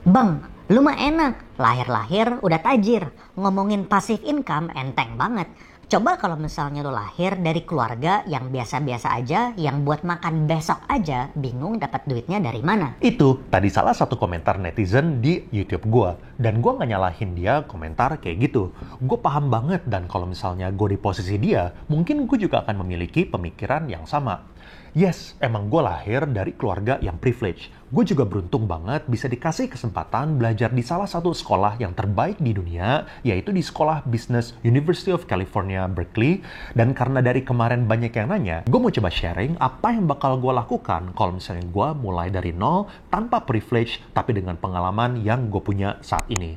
Bang, lu mah enak. Lahir-lahir udah tajir. Ngomongin passive income enteng banget. Coba kalau misalnya lu lahir dari keluarga yang biasa-biasa aja, yang buat makan besok aja, bingung dapat duitnya dari mana. Itu tadi salah satu komentar netizen di YouTube gua. Dan gua nggak nyalahin dia komentar kayak gitu. Gue paham banget, dan kalau misalnya gue di posisi dia, mungkin gue juga akan memiliki pemikiran yang sama. Yes, emang gue lahir dari keluarga yang privilege. Gue juga beruntung banget bisa dikasih kesempatan belajar di salah satu sekolah yang terbaik di dunia, yaitu di Sekolah Bisnis University of California, Berkeley. Dan karena dari kemarin banyak yang nanya, gue mau coba sharing apa yang bakal gue lakukan kalau misalnya gue mulai dari nol, tanpa privilege, tapi dengan pengalaman yang gue punya saat ini.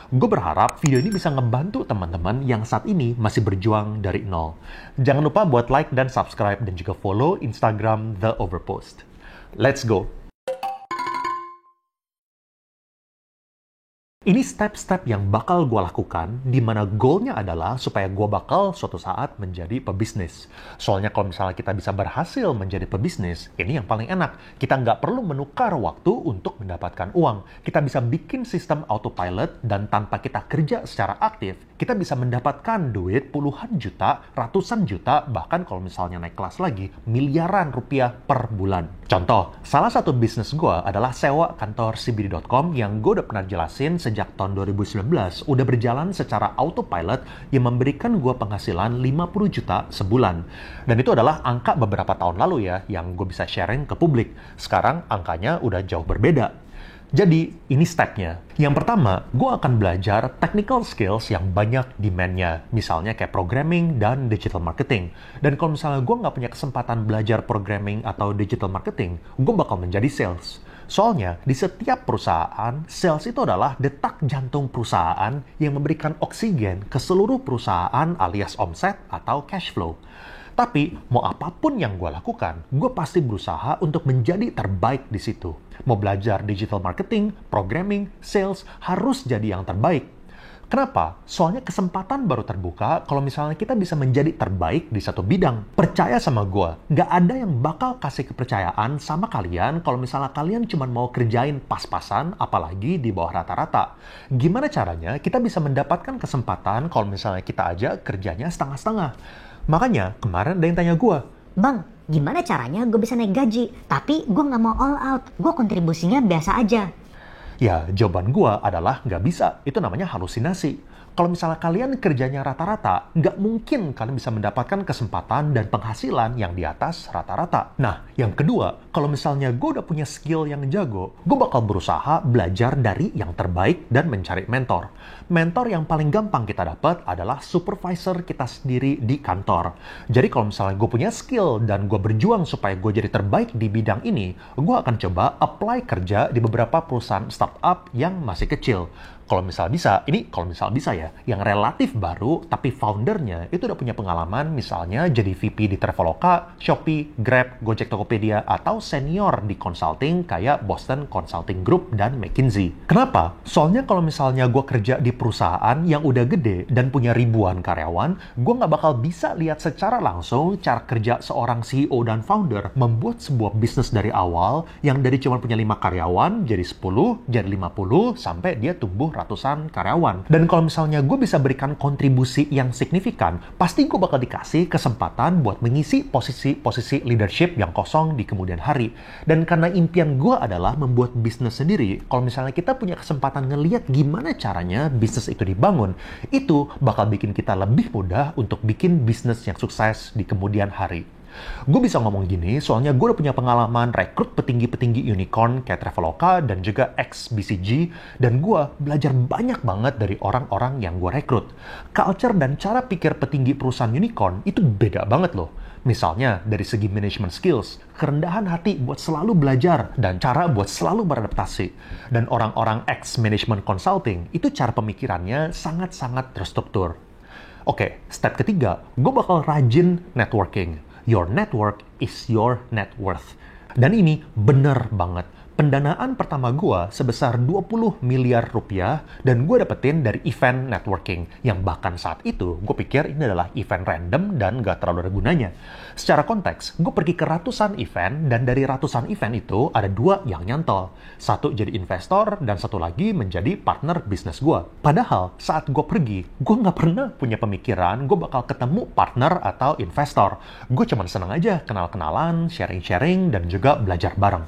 Gue berharap video ini bisa ngebantu teman-teman yang saat ini masih berjuang dari nol. Jangan lupa buat like dan subscribe, dan juga follow Instagram The Overpost. Let's go! Ini step-step yang bakal gue lakukan, di mana goalnya adalah supaya gue bakal suatu saat menjadi pebisnis. Soalnya kalau misalnya kita bisa berhasil menjadi pebisnis, ini yang paling enak. Kita nggak perlu menukar waktu untuk mendapatkan uang. Kita bisa bikin sistem autopilot, dan tanpa kita kerja secara aktif, kita bisa mendapatkan duit puluhan juta, ratusan juta, bahkan kalau misalnya naik kelas lagi, miliaran rupiah per bulan. Contoh, salah satu bisnis gue adalah sewa kantor CBD.com yang gue udah pernah jelasin sejak tahun 2019, udah berjalan secara autopilot yang memberikan gue penghasilan 50 juta sebulan. Dan itu adalah angka beberapa tahun lalu ya, yang gue bisa sharing ke publik. Sekarang angkanya udah jauh berbeda. Jadi, ini stepnya. Yang pertama, gue akan belajar technical skills yang banyak demand-nya. Misalnya kayak programming dan digital marketing. Dan kalau misalnya gue nggak punya kesempatan belajar programming atau digital marketing, gue bakal menjadi sales. Soalnya, di setiap perusahaan, sales itu adalah detak jantung perusahaan yang memberikan oksigen ke seluruh perusahaan alias omset atau cash flow. Tapi, mau apapun yang gue lakukan, gue pasti berusaha untuk menjadi terbaik di situ. Mau belajar digital marketing, programming, sales, harus jadi yang terbaik. Kenapa? Soalnya kesempatan baru terbuka kalau misalnya kita bisa menjadi terbaik di satu bidang. Percaya sama gue, nggak ada yang bakal kasih kepercayaan sama kalian kalau misalnya kalian cuma mau kerjain pas-pasan, apalagi di bawah rata-rata. Gimana caranya kita bisa mendapatkan kesempatan kalau misalnya kita aja kerjanya setengah-setengah? Makanya, kemarin ada yang tanya gue, Bang, gimana caranya gue bisa naik gaji? Tapi gue nggak mau all out. Gue kontribusinya biasa aja. ya jawaban gue adalah nggak bisa. Itu namanya halusinasi. Kalau misalnya kalian kerjanya rata-rata, nggak mungkin kalian bisa mendapatkan kesempatan dan penghasilan yang di atas rata-rata. Nah, yang kedua, kalau misalnya gue udah punya skill yang jago, gue bakal berusaha belajar dari yang terbaik dan mencari mentor. Mentor yang paling gampang kita dapat adalah supervisor kita sendiri di kantor. Jadi kalau misalnya gue punya skill dan gue berjuang supaya gue jadi terbaik di bidang ini, gue akan coba apply kerja di beberapa perusahaan startup yang masih kecil. Kalau misal bisa ya, yang relatif baru, tapi foundernya itu udah punya pengalaman, misalnya jadi VP di Traveloka, Shopee, Grab, Gojek Tokopedia, atau senior di consulting kayak Boston Consulting Group dan McKinsey. Kenapa? Soalnya kalau misalnya gue kerja di perusahaan yang udah gede dan punya ribuan karyawan, gue nggak bakal bisa lihat secara langsung cara kerja seorang CEO dan founder membuat sebuah bisnis dari awal yang dari cuma punya 5 karyawan, jadi 10, jadi 50, sampai dia tumbuh ratusan karyawan. Dan kalau misalnya gue bisa berikan kontribusi yang signifikan, pasti gue bakal dikasih kesempatan buat mengisi posisi-posisi leadership yang kosong di kemudian hari. Dan karena impian gue adalah membuat bisnis sendiri, kalau misalnya kita punya kesempatan ngeliat gimana caranya bisnis itu dibangun, itu bakal bikin kita lebih mudah untuk bikin bisnis yang sukses di kemudian hari. Gue bisa ngomong gini soalnya gue udah punya pengalaman rekrut petinggi-petinggi unicorn kayak Traveloka dan juga ex-BCG, dan gue belajar banyak banget dari orang-orang yang gue rekrut. Culture dan cara pikir petinggi perusahaan unicorn itu beda banget loh. Misalnya dari segi management skills, kerendahan hati buat selalu belajar, dan cara buat selalu beradaptasi. Dan orang-orang ex-management consulting itu cara pemikirannya sangat-sangat terstruktur. Oke, step ketiga, gue bakal rajin networking. Your network is your net worth. Dan ini bener banget. Pendanaan pertama gue sebesar 20 miliar rupiah dan gue dapetin dari event networking yang bahkan saat itu gue pikir ini adalah event random dan gak terlalu ada gunanya. Secara konteks, gue pergi ke ratusan event dan dari ratusan event itu ada 2 yang nyantol. Satu jadi investor dan satu lagi menjadi partner bisnis gue. Padahal saat gue pergi, gue gak pernah punya pemikiran gue bakal ketemu partner atau investor. Gue cuma seneng aja kenal-kenalan, sharing-sharing, dan juga belajar bareng.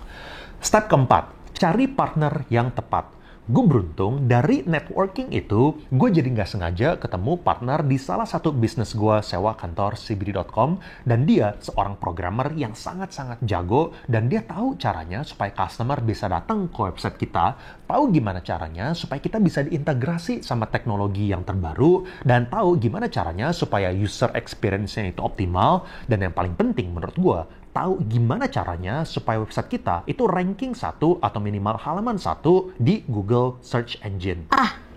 Step keempat, cari partner yang tepat. Gue beruntung dari networking itu, gue jadi nggak sengaja ketemu partner di salah satu bisnis gue sewa kantor CBD.com dan dia seorang programmer yang sangat-sangat jago dan dia tahu caranya supaya customer bisa datang ke website kita, tahu gimana caranya supaya kita bisa diintegrasi sama teknologi yang terbaru dan tahu gimana caranya supaya user experience-nya itu optimal dan yang paling penting menurut gue, tahu gimana caranya supaya website kita itu ranking 1 atau minimal halaman 1 di Google Search Engine.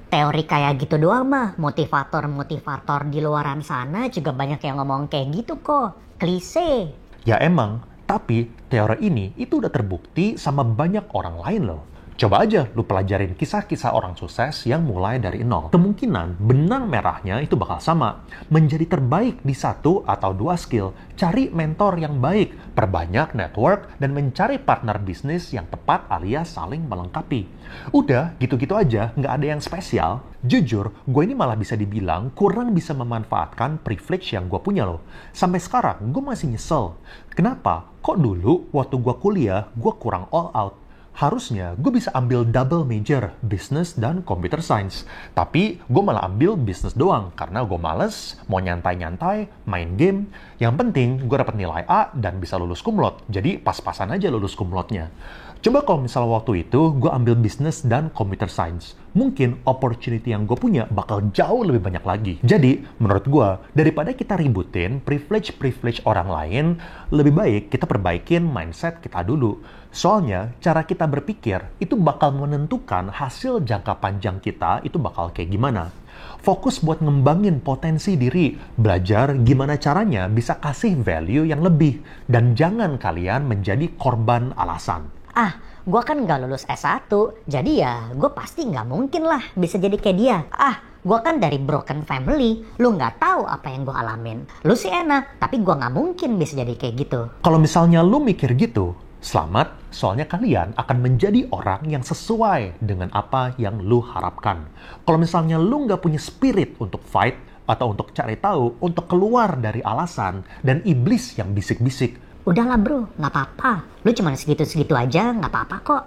Teori kayak gitu doang mah. Motivator-motivator di luaran sana juga banyak yang ngomong kayak gitu kok. Klise. Ya emang, tapi teori ini itu udah terbukti sama banyak orang lain loh. Coba aja lu pelajarin kisah-kisah orang sukses yang mulai dari nol. Kemungkinan benang merahnya itu bakal sama. Menjadi terbaik di 1 atau 2 skill. Cari mentor yang baik, perbanyak network, dan mencari partner bisnis yang tepat alias saling melengkapi. Udah, gitu-gitu aja, nggak ada yang spesial. Jujur, gue ini malah bisa dibilang kurang bisa memanfaatkan privilege yang gue punya loh. Sampai sekarang, gue masih nyesel. Kenapa? Kok dulu waktu gue kuliah, gue kurang all out? Harusnya gue bisa ambil double major, business dan computer science. Tapi gue malah ambil business doang karena gue males, mau nyantai-nyantai, main game. Yang penting gue dapat nilai A dan bisa lulus cum laude. Jadi pas-pasan aja lulus cum laude-nya. Coba kalau misalnya waktu itu gue ambil business dan computer science. Mungkin opportunity yang gue punya bakal jauh lebih banyak lagi. Jadi, menurut gue, daripada kita ributin privilege-privilege orang lain, lebih baik kita perbaikin mindset kita dulu. Soalnya, cara kita berpikir itu bakal menentukan hasil jangka panjang kita itu bakal kayak gimana. Fokus buat ngembangin potensi diri, belajar gimana caranya bisa kasih value yang lebih, dan jangan kalian menjadi korban alasan. Gue kan nggak lulus S1, jadi ya gue pasti nggak mungkin lah bisa jadi kayak dia. Gue kan dari broken family, lu nggak tahu apa yang gue alamin. Lu sih enak, tapi gue nggak mungkin bisa jadi kayak gitu. Kalau misalnya lu mikir gitu, selamat, soalnya kalian akan menjadi orang yang sesuai dengan apa yang lu harapkan. Kalau misalnya lu nggak punya spirit untuk fight, atau untuk cari tahu, untuk keluar dari alasan, dan iblis yang bisik-bisik, udahlah bro, nggak apa-apa. Lu cuma segitu-segitu aja, nggak apa-apa kok.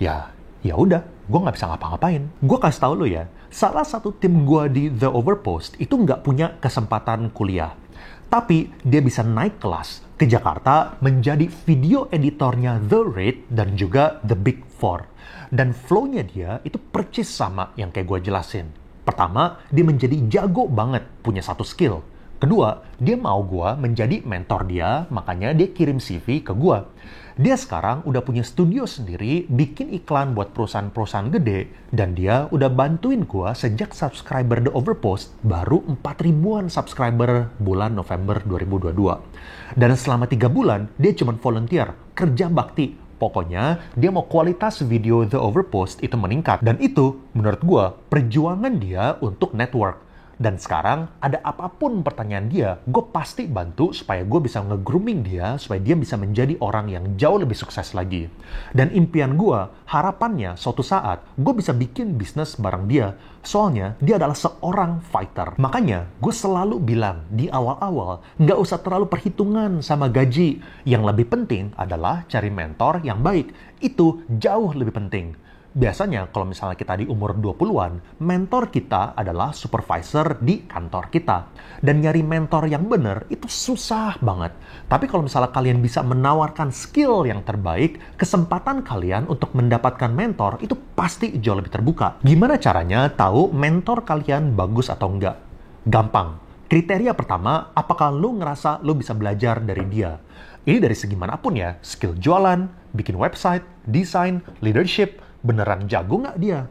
Ya udah, gue nggak bisa ngapa-ngapain. Gue kasih tahu lo ya, salah satu tim gue di The Overpost itu nggak punya kesempatan kuliah. Tapi dia bisa naik kelas ke Jakarta menjadi video editornya The Rate dan juga The Big Four. Dan flow-nya dia itu percis sama yang kayak gue jelasin. Pertama, dia menjadi jago banget, punya satu skill. Kedua, dia mau gue menjadi mentor dia, makanya dia kirim CV ke gue. Dia sekarang udah punya studio sendiri, bikin iklan buat perusahaan-perusahaan gede, dan dia udah bantuin gue sejak subscriber The Overpost baru 4.000-an subscriber bulan November 2022. Dan selama 3 bulan, dia cuma volunteer, kerja bakti. Pokoknya, dia mau kualitas video The Overpost itu meningkat. Dan itu, menurut gue, perjuangan dia untuk network. Dan sekarang, ada apapun pertanyaan dia, gue pasti bantu supaya gue bisa nge-grooming dia, supaya dia bisa menjadi orang yang jauh lebih sukses lagi. Dan impian gue, harapannya suatu saat, gue bisa bikin bisnis bareng dia. Soalnya, dia adalah seorang fighter. Makanya, gue selalu bilang, di awal-awal, nggak usah terlalu perhitungan sama gaji. Yang lebih penting adalah cari mentor yang baik. Itu jauh lebih penting. Biasanya kalau misalnya kita di umur 20-an, mentor kita adalah supervisor di kantor kita. Dan nyari mentor yang benar itu susah banget. Tapi kalau misalnya kalian bisa menawarkan skill yang terbaik, kesempatan kalian untuk mendapatkan mentor itu pasti jauh lebih terbuka. Gimana caranya tahu mentor kalian bagus atau enggak? Gampang. Kriteria pertama, apakah lu ngerasa lu bisa belajar dari dia? Ini dari segi manapun ya, skill jualan, bikin website, desain, leadership, beneran jago nggak dia?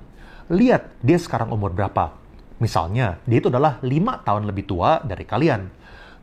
Lihat dia sekarang umur berapa. Misalnya, dia itu adalah 5 tahun lebih tua dari kalian.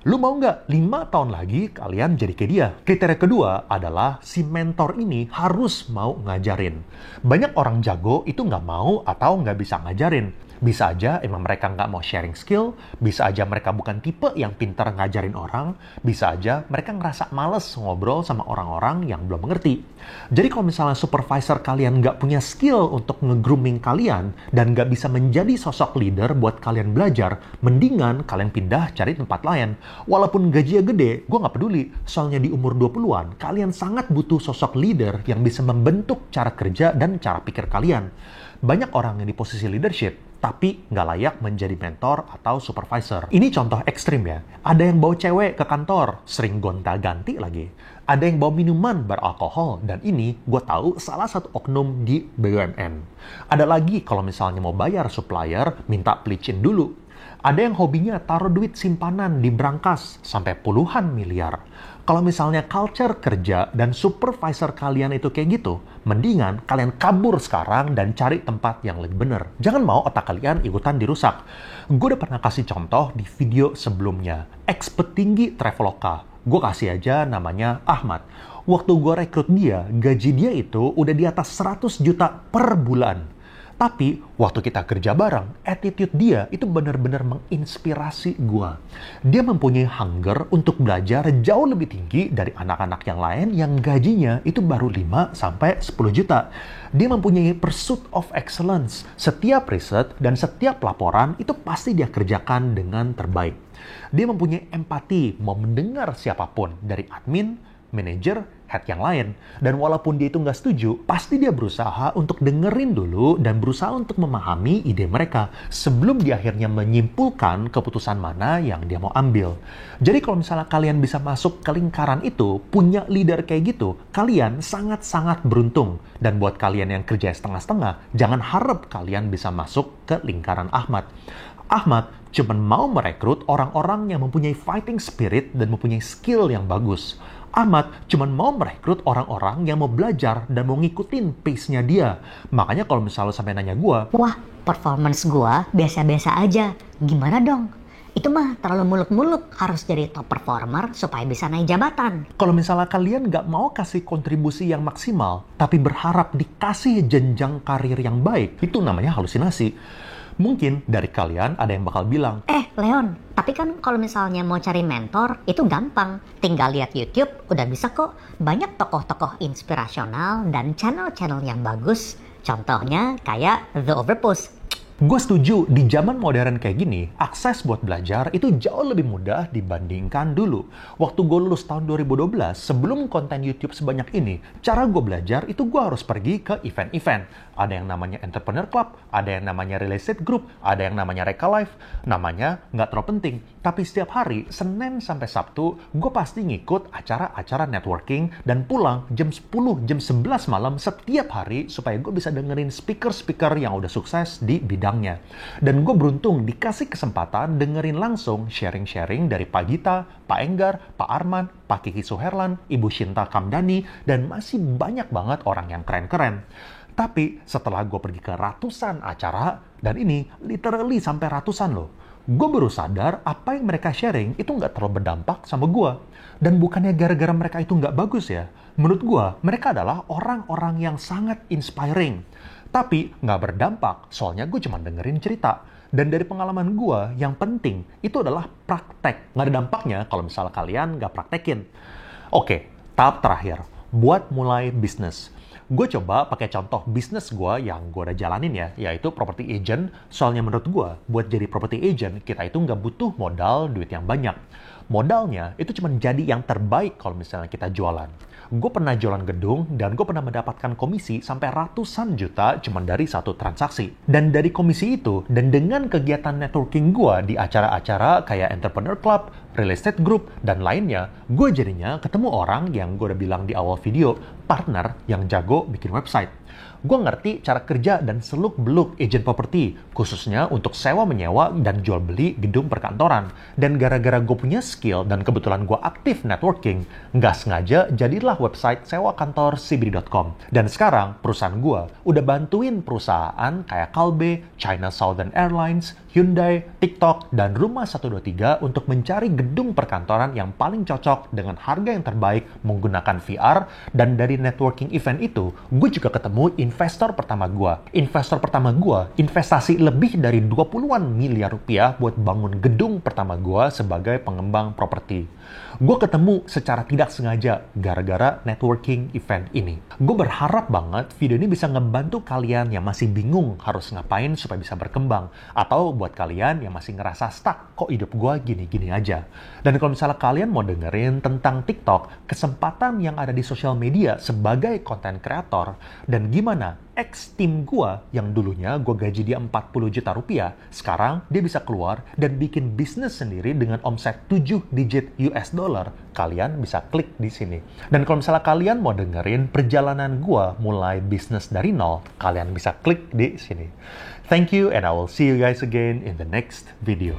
Lu mau nggak 5 tahun lagi kalian jadi kayak dia? Kriteria kedua adalah si mentor ini harus mau ngajarin. Banyak orang jago itu nggak mau atau nggak bisa ngajarin. Bisa aja emang mereka nggak mau sharing skill, bisa aja mereka bukan tipe yang pintar ngajarin orang, bisa aja mereka ngerasa males ngobrol sama orang-orang yang belum mengerti. Jadi kalau misalnya supervisor kalian nggak punya skill untuk nge-grooming kalian dan nggak bisa menjadi sosok leader buat kalian belajar, mendingan kalian pindah cari tempat lain. Walaupun gajinya gede, gue nggak peduli. Soalnya di umur 20-an, kalian sangat butuh sosok leader yang bisa membentuk cara kerja dan cara pikir kalian. Banyak orang yang di posisi leadership, tapi nggak layak menjadi mentor atau supervisor. Ini contoh ekstrim ya. Ada yang bawa cewek ke kantor, sering gonta-ganti lagi. Ada yang bawa minuman beralkohol, dan ini gue tahu salah satu oknum di BUMN. Ada lagi kalau misalnya mau bayar supplier, minta pelicin dulu. Ada yang hobinya taruh duit simpanan di brankas sampai puluhan miliar. Kalau misalnya culture kerja dan supervisor kalian itu kayak gitu, mendingan kalian kabur sekarang dan cari tempat yang lebih bener. Jangan mau otak kalian ikutan dirusak. Gue udah pernah kasih contoh di video sebelumnya. Ex-petinggi Traveloka. Gue kasih aja namanya Ahmad. Waktu gue rekrut dia, gaji dia itu udah di atas 100 juta per bulan. Tapi, waktu kita kerja bareng, attitude dia itu benar-benar menginspirasi gua. Dia mempunyai hunger untuk belajar jauh lebih tinggi dari anak-anak yang lain yang gajinya itu baru 5-10 juta. Dia mempunyai pursuit of excellence. Setiap riset dan setiap laporan itu pasti dia kerjakan dengan terbaik. Dia mempunyai empati, mau mendengar siapapun, dari admin, manajer, head yang lain. Dan walaupun dia itu nggak setuju, pasti dia berusaha untuk dengerin dulu dan berusaha untuk memahami ide mereka sebelum dia akhirnya menyimpulkan keputusan mana yang dia mau ambil. Jadi kalau misalnya kalian bisa masuk ke lingkaran itu, punya leader kayak gitu, kalian sangat-sangat beruntung. Dan buat kalian yang kerja setengah-setengah, jangan harap kalian bisa masuk ke lingkaran Ahmad. Ahmad cuma mau merekrut orang-orang yang mempunyai fighting spirit dan mempunyai skill yang bagus. Ahmad cuma mau merekrut orang-orang yang mau belajar dan mau ngikutin pace-nya dia. Makanya kalau misalnya sampai nanya gue, wah, performance gua biasa-biasa aja. Gimana dong? Itu mah terlalu muluk-muluk, harus jadi top performer supaya bisa naik jabatan. kalau misalnya kalian nggak mau kasih kontribusi yang maksimal, tapi berharap dikasih jenjang karir yang baik, itu namanya halusinasi. Mungkin dari kalian ada yang bakal bilang, Leon, tapi kan kalau misalnya mau cari mentor, itu gampang. Tinggal lihat YouTube, udah bisa kok. Banyak tokoh-tokoh inspirasional dan channel-channel yang bagus. Contohnya kayak The Overpost. gue setuju, di zaman modern kayak gini, akses buat belajar itu jauh lebih mudah dibandingkan dulu. Waktu gue lulus tahun 2012, sebelum konten YouTube sebanyak ini, cara gue belajar itu gue harus pergi ke event-event. Ada yang namanya Entrepreneur Club, ada yang namanya Real Estate Group, ada yang namanya Reka Live. Namanya nggak terlalu penting, tapi setiap hari, Senin sampai Sabtu, gue pasti ngikut acara-acara networking dan pulang jam 10, jam 11 malam setiap hari supaya gue bisa dengerin speaker-speaker yang udah sukses di bidangnya. Dan gue beruntung dikasih kesempatan dengerin langsung sharing-sharing dari Pak Gita, Pak Enggar, Pak Arman, Pak Kiki Suherlan, Ibu Shinta Kamdani, dan masih banyak banget orang yang keren-keren. Tapi setelah gue pergi ke ratusan acara, dan ini literally sampai ratusan loh, gue baru sadar apa yang mereka sharing itu nggak terlalu berdampak sama gue. Dan bukannya gara-gara mereka itu nggak bagus ya. Menurut gue, mereka adalah orang-orang yang sangat inspiring. Tapi nggak berdampak, soalnya gue cuma dengerin cerita. Dan dari pengalaman gue, yang penting itu adalah praktek. Nggak ada dampaknya kalau misalnya kalian nggak praktekin. Oke, tahap terakhir. Buat mulai bisnis. Gue coba pakai contoh bisnis gue yang gue udah jalanin ya, yaitu property agent. Soalnya menurut gue, buat jadi property agent, kita itu nggak butuh modal duit yang banyak. Modalnya itu cuma jadi yang terbaik kalau misalnya kita jualan. Gue pernah jualan gedung dan gue pernah mendapatkan komisi sampai ratusan juta cuma dari satu transaksi. Dan dari komisi itu, dan dengan kegiatan networking gue di acara-acara kayak Entrepreneur Club, Real Estate Group, dan lainnya, gue jadinya ketemu orang yang gue udah bilang di awal video, partner yang jago bikin website. Gue ngerti cara kerja dan seluk-beluk agent properti, khususnya untuk sewa-menyewa dan jual-beli gedung perkantoran. Dan gara-gara gue punya skill dan kebetulan gue aktif networking, nggak sengaja jadilah website sewa kantor cbd.com. Dan sekarang perusahaan gue udah bantuin perusahaan kayak Kalbe, China Southern Airlines, Hyundai, TikTok, dan Rumah 123 untuk mencari gedung gedung perkantoran yang paling cocok dengan harga yang terbaik menggunakan VR. Dan dari networking event itu, gue juga ketemu investor pertama gue. Investor pertama gue investasi lebih dari 20-an miliar rupiah buat bangun gedung pertama gue sebagai pengembang properti. Gue ketemu secara tidak sengaja gara-gara networking event ini. Gue berharap banget video ini bisa ngebantu kalian yang masih bingung harus ngapain supaya bisa berkembang. Atau buat kalian yang masih ngerasa stuck, kok hidup gue gini-gini aja. Dan kalau misalnya kalian mau dengerin tentang TikTok, kesempatan yang ada di sosial media sebagai konten kreator, dan gimana ex-tim gue yang dulunya gue gaji dia 40 juta rupiah, sekarang dia bisa keluar dan bikin bisnis sendiri dengan omset 7 digit US dollar. Kalian bisa klik di sini. Dan kalau misalnya kalian mau dengerin perjalanan gue mulai bisnis dari nol, kalian bisa klik di sini. Thank you and I will see you guys again in the next video.